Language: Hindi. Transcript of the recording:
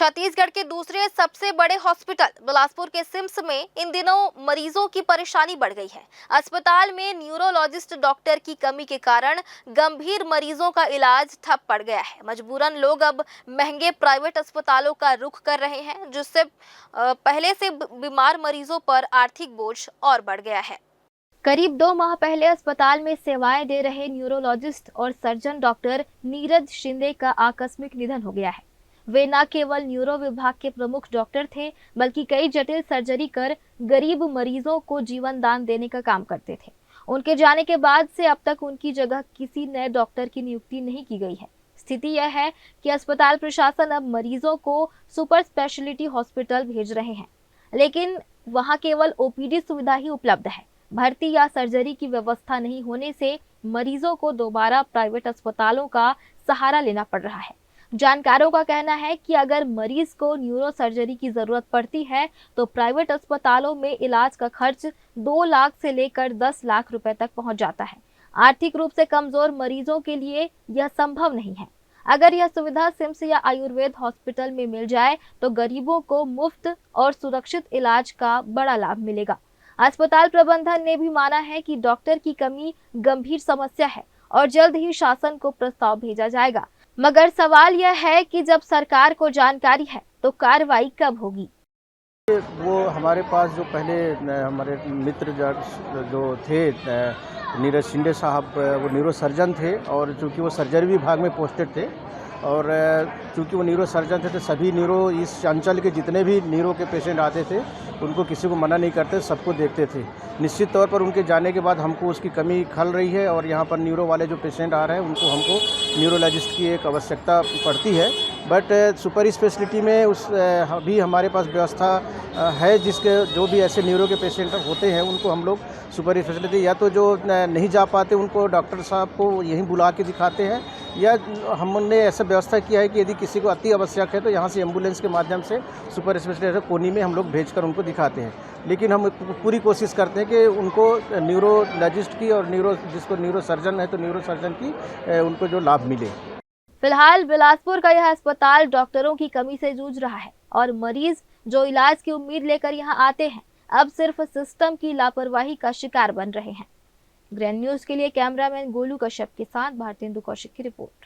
छत्तीसगढ़ के दूसरे सबसे बड़े हॉस्पिटल बिलासपुर के सिम्स में इन दिनों मरीजों की परेशानी बढ़ गई है। अस्पताल में न्यूरोलॉजिस्ट डॉक्टर की कमी के कारण गंभीर मरीजों का इलाज ठप पड़ गया है। मजबूरन लोग अब महंगे प्राइवेट अस्पतालों का रुख कर रहे हैं, जिससे पहले से बीमार मरीजों पर आर्थिक बोझ और बढ़ गया है। करीब 2 माह पहले अस्पताल में सेवाएं दे रहे न्यूरोलॉजिस्ट और सर्जन डॉक्टर नीरज शिंदे का आकस्मिक निधन हो गया है। वे न केवल न्यूरो विभाग के प्रमुख डॉक्टर थे, बल्कि कई जटिल सर्जरी कर गरीब मरीजों को जीवन दान देने का काम करते थे। उनके जाने के बाद से अब तक उनकी जगह किसी नए डॉक्टर की नियुक्ति नहीं की गई है। स्थिति यह है कि अस्पताल प्रशासन अब मरीजों को सुपर स्पेशलिटी हॉस्पिटल भेज रहे हैं, लेकिन वहां केवल ओपीडी सुविधा ही उपलब्ध है। भर्ती या सर्जरी की व्यवस्था नहीं होने से मरीजों को दोबारा प्राइवेट अस्पतालों का सहारा लेना पड़ रहा है। जानकारों का कहना है कि अगर मरीज को न्यूरो सर्जरी की जरूरत पड़ती है तो प्राइवेट अस्पतालों में इलाज का खर्च 2 लाख से लेकर 10 लाख रुपए तक पहुंच जाता है। आर्थिक रूप से कमजोर मरीजों के लिए यह संभव नहीं है। अगर यह सुविधा सिम्स या आयुर्वेद हॉस्पिटल में मिल जाए तो गरीबों को मुफ्त और सुरक्षित इलाज का बड़ा लाभ मिलेगा। अस्पताल प्रबंधन ने भी माना है कि डॉक्टर की कमी गंभीर समस्या है और जल्द ही शासन को प्रस्ताव भेजा जाएगा। मगर सवाल यह है कि जब सरकार को जानकारी है तो कार्रवाई कब होगी। वो हमारे पास जो पहले हमारे मित्र जो थे नीरज शिंदे साहब, वो न्यूरो सर्जन थे और चूँकि वो सर्जरी विभाग में पोस्टेड थे और चूँकि वो न्यूरो सर्जन थे तो सभी न्यूरो इस अंचल के जितने भी न्यूरो के पेशेंट आते थे उनको किसी को मना नहीं करते, सबको देखते थे। निश्चित तौर पर उनके जाने के बाद हमको उसकी कमी खल रही है और यहाँ पर न्यूरो वाले जो पेशेंट आ रहे हैं उनको हमको न्यूरोलॉजिस्ट की एक आवश्यकता पड़ती है। बट सुपर स्पेशलिटी में अभी हमारे पास व्यवस्था है, जिसके जो भी ऐसे न्यूरो के पेशेंट होते हैं उनको हम लोग सुपर स्पेशलिटी या तो जो नहीं जा पाते उनको डॉक्टर साहब को यहीं बुला के दिखाते हैं, या हमने ऐसा व्यवस्था किया है कि यदि किसी को अति आवश्यक है तो यहाँ से एम्बुलेंस के माध्यम से सुपर स्पेशलिटी कोनी में हम लोग भेजकर उनको दिखाते हैं। लेकिन हम पूरी कोशिश करते हैं कि उनको न्यूरोलॉजिस्ट की और जिसको न्यूरो सर्जन है तो न्यूरो सर्जन की उनको जो लाभ मिले। फिलहाल बिलासपुर का यह अस्पताल डॉक्टरों की कमी से जूझ रहा है और मरीज जो इलाज की उम्मीद लेकर यहां आते हैं अब सिर्फ सिस्टम की लापरवाही का शिकार बन रहे हैं। ग्रैंड न्यूज के लिए कैमरामैन गोलू कश्यप के साथ भारतेंदु कौशिक की रिपोर्ट।